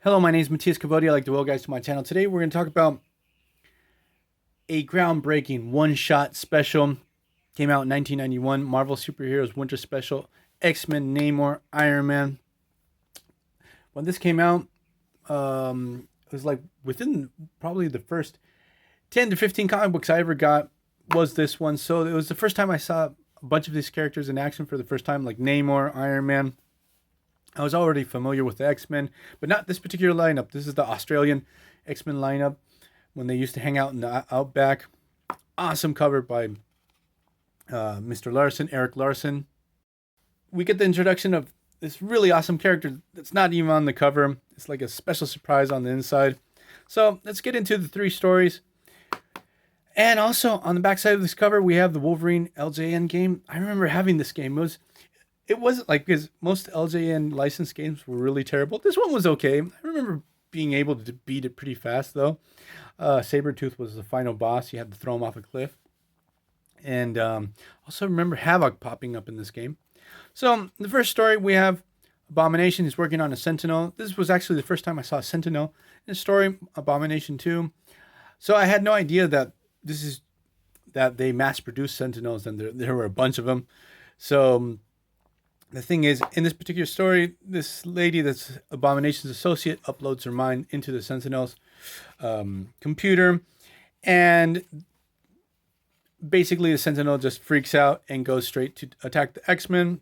Hello, my name is Matthias Cavodi. I'd like to welcome guys to my channel. Today we're going to talk about a groundbreaking one-shot special. Came out in 1991, Marvel Super-Heroez Winter Special, X-Men, Namor, Iron Man. When this came out, it was like within probably the first 10 to 15 comic books I ever got was this one. So it was the first time I saw a bunch of these characters in action for the first time, like Namor, Iron Man. I was already familiar with the X-Men, but not this particular lineup. This is the Australian X-Men lineup when they used to hang out in the outback. Awesome cover by Mr. Larson, Eric Larson. We get the introduction of this really awesome character that's not even on the cover. It's like a special surprise on the inside. So let's get into the three stories. And also on the back side of this cover, we have the Wolverine LJN game. I remember having this game. It wasn't like, because most LJN licensed games were really terrible. This one was okay. I remember being able to beat it pretty fast, though. Sabretooth was the final boss. You had to throw him off a cliff. And also remember Havoc popping up in this game. So the first story, we have Abomination. He's working on a Sentinel. This was actually the first time I saw a Sentinel in the story, Abomination 2. So I had no idea that that they mass-produced Sentinels, and there were a bunch of them. So the thing is, in this particular story, this lady that's Abomination's associate uploads her mind into the Sentinel's computer, and basically the Sentinel just freaks out and goes straight to attack the X-Men.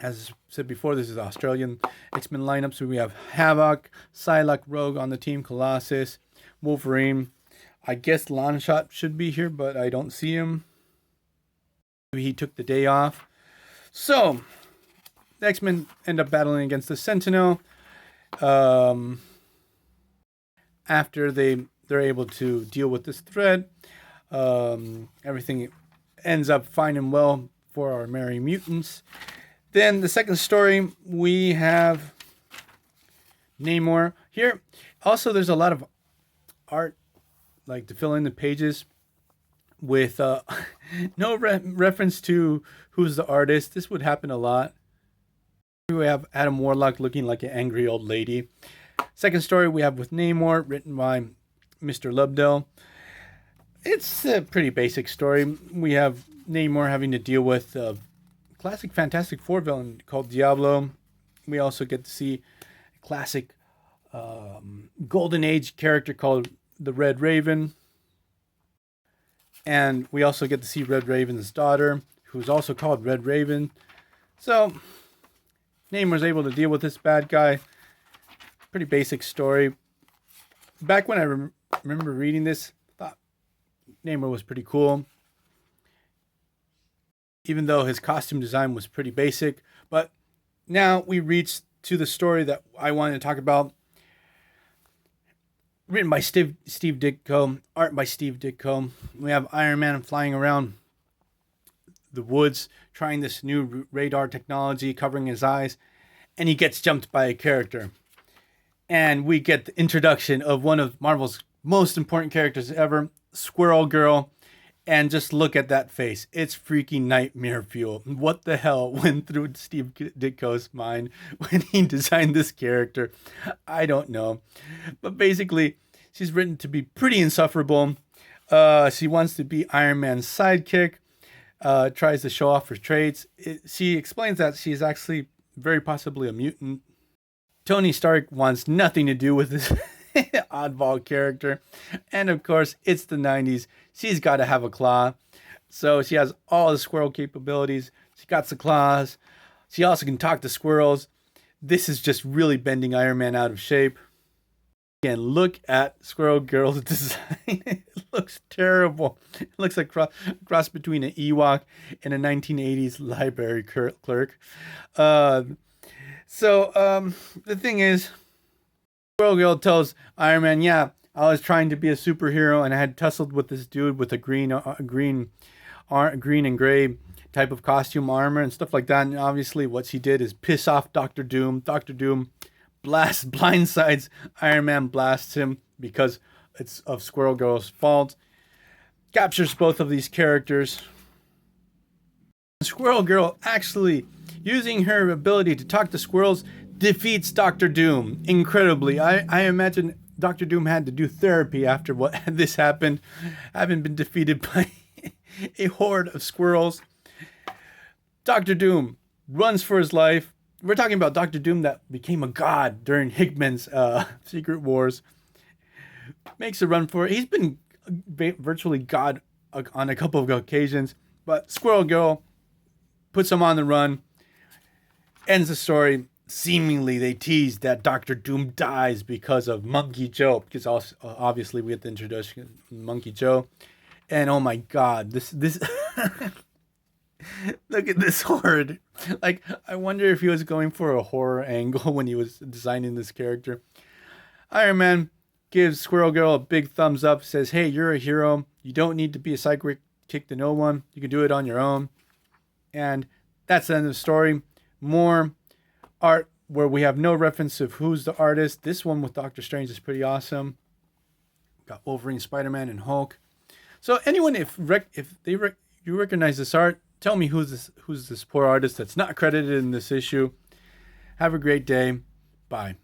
As I said before, this is the Australian X-Men lineup, so we have Havoc, Psylocke, Rogue on the team, Colossus, Wolverine. I guess Longshot should be here, but I don't see him. Maybe he took the day off. So the X-Men end up battling against the Sentinel. After they're able to deal with this threat, everything ends up fine and well for our merry mutants. Then the second story, we have Namor here. Also, there's a lot of art, like to fill in the pages with no reference to who's the artist. This would happen a lot. We have Adam Warlock looking like an angry old lady. Second story we have with Namor, written by Mr. Lubdell. It's a pretty basic story. We have Namor having to deal with a classic Fantastic Four villain called Diablo. We also get to see a classic Golden Age character called the Red Raven. And we also get to see Red Raven's daughter, who's also called Red Raven. So Namor's able to deal with this bad guy. Pretty basic story. Back when I remember reading this, I thought Namor was pretty cool, even though his costume design was pretty basic. But now we reach to the story that I wanted to talk about. Written by Steve Ditko, art by Steve Ditko. We have Iron Man flying around the woods, trying this new radar technology, covering his eyes, and he gets jumped by a character. And we get the introduction of one of Marvel's most important characters ever, Squirrel Girl. And just look at that face. It's freaking nightmare fuel. What the hell went through Steve Ditko's mind when he designed this character? I don't know. But basically, she's written to be pretty insufferable. She wants to be Iron Man's sidekick. Tries to show off her traits. She explains that she's actually very possibly a mutant. Tony Stark wants nothing to do with this oddball character. And of course, it's the 90s. She's got to have a claw. So she has all the squirrel capabilities. She got the claws. She also can talk to squirrels. This is just really bending Iron Man out of shape. Again, look at Squirrel Girl's design. It looks terrible. It looks like a cross between an Ewok and a 1980s library clerk. So the thing is, Squirrel Girl tells Iron Man, yeah, I was trying to be a superhero and I had tussled with this dude with a green and gray type of costume armor and stuff like that. And obviously what she did is piss off Doctor Doom. Doctor Doom blindsides Iron Man, blasts him because it's of Squirrel Girl's fault. Captures both of these characters. Squirrel Girl actually using her ability to talk to squirrels defeats Doctor Doom incredibly. I imagine Doctor Doom had to do therapy after what this happened, having been defeated by a horde of squirrels. Doctor Doom runs for his life. We're talking about Doctor Doom that became a god during Hickman's Secret Wars. Makes a run for it. He's been virtually god on a couple of occasions, but Squirrel Girl puts him on the run. Ends the story. Seemingly, they teased that Doctor Doom dies because of Monkey Joe, because also, obviously we get the introduction of Monkey Joe. And oh my God, this look at this horror. Like, I wonder if he was going for a horror angle when he was designing this character. Iron Man gives Squirrel Girl a big thumbs up, says, hey, you're a hero. You don't need to be a sidekick to no one. You can do it on your own. And that's the end of the story. More art where we have no reference of who's the artist. This one with Doctor Strange is pretty awesome. Got Wolverine, Spider-Man, and Hulk. So anyone, if you recognize this art, tell me who's this poor artist that's not credited in this issue. Have a great day. Bye.